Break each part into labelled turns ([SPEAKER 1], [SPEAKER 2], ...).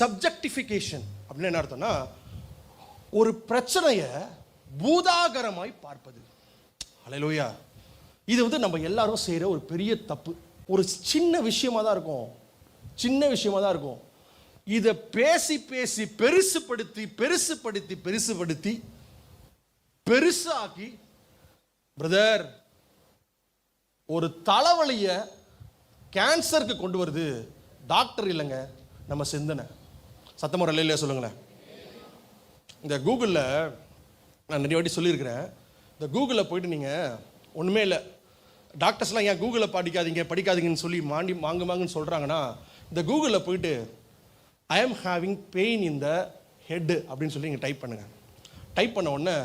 [SPEAKER 1] சப்ஜெக்டிஃபிகேஷன் அப்படின்னு என்ன அர்த்தம்னா, ஒரு பிரச்சனையை பூதாகரமாய் பார்ப்பது. ஹல்லேலூயா. இது நம்ம எல்லாரும் செய்கிற ஒரு பெரிய தப்பு. ஒரு சின்ன விஷயமா தான் இருக்கும், சின்ன விஷயமா தான் இருக்கும். இதை பேசி பேசி பெருசுபடுத்தி பெருசுபடுத்தி பெருசுபடுத்தி பெருசாக்கி, பிரதர், ஒரு தலைவலியை கேன்சருக்கு கொண்டு வருது டாக்டர் இல்லைங்க, நம்ம சிந்தனை. சத்தமாக இல்லையா சொல்லுங்களேன். இந்த கூகுளில் நான் நிறைய வாட்டி சொல்லியிருக்கிறேன். இந்த கூகுளில் போயிட்டு நீங்கள் ஒன்றுமே இல்லை, டாக்டர்ஸ்லாம் ஏன் கூகுளில் படிக்காதீங்கன்னு சொல்லி மாங்குன்னு சொல்கிறாங்கன்னா, இந்த கூகுளில் போயிட்டு I am having pain in the head அப்படின்னு சொல்லி நீங்கள் டைப் பண்ணுங்கள். டைப் பண்ண உடனே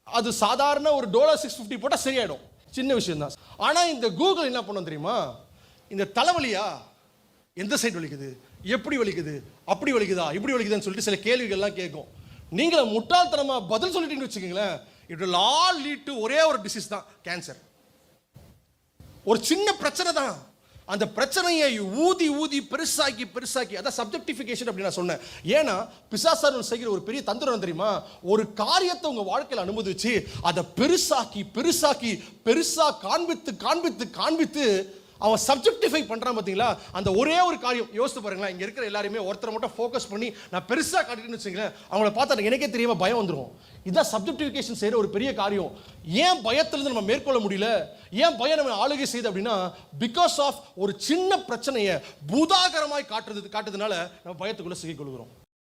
[SPEAKER 1] அது சாதாரண ஒரு $650 போட்டால் சரியாயிடும், சின்ன விஷயம்தான். ஆனால் இந்த கூகுள் என்ன பண்ணும் தெரியுமா, இந்த தலைவலியா எந்த சைடு வலிக்குது, எப்படி வலிக்குது, அப்படி வலிக்குதா, இப்படி வலிக்குதான்னு சொல்லிட்டு சில கேள்விகள்லாம் கேட்கும். நீங்கள் முட்டாள்தனமாக பதில் சொல்லிட்டீங்கன்னு வச்சுக்கோங்களேன், it will all lead to ஒரே ஒரு டிசீஸ் தான், கேன்சர். ஒரு சின்ன பிரச்சனை தான், அந்த பிரச்சனையை ஊதி ஊதி பெருசாக்கி பெருசாக்கி, அதான் சப்ஜெக்டிஃபிகேஷன் அப்படின்னு நான் சொன்னேன். ஏன்னா பிசாசாரன் செய்கிற ஒரு பெரிய தந்திரம் தெரியுமா, ஒரு காரியத்தை உங்க வாழ்க்கையில் அனுமதிச்சு அதை பெருசாக்கி பெருசாக்கி பெருசா காண்பித்து காண்பித்து காண்பித்து அவன் சப்ஜெக்டிஃபை பண்ணுறான். பார்த்தீங்களா, அந்த ஒரே ஒரு காரியம் யோசித்து பாருங்களேன். இங்கே இருக்கிற எல்லாருமே ஒருத்தரை மட்டும் ஃபோக்கஸ் பண்ணி நான் பெருசாக காட்டிட்டுன்னு வச்சுங்களேன், அவங்கள பார்த்தா எனக்கே தெரியாமல் பயம் வந்துடும். இதுதான் சப்ஜெக்டிஃபிகேஷன் செய்கிற ஒரு பெரிய காரியம். ஏன் பயத்திலிருந்து நம்ம மேற்கொள்ள முடியல, ஏன் பயம் நம்ம ஆளுகை செய்யுது அப்படின்னா, பிகாஸ் ஆஃப் ஒரு சின்ன பிரச்சனையை பூதாகரமாய் காட்டுறதுனால நம்ம பயத்துக்குள்ளே சிக்கிக்கொள்கிறோம்.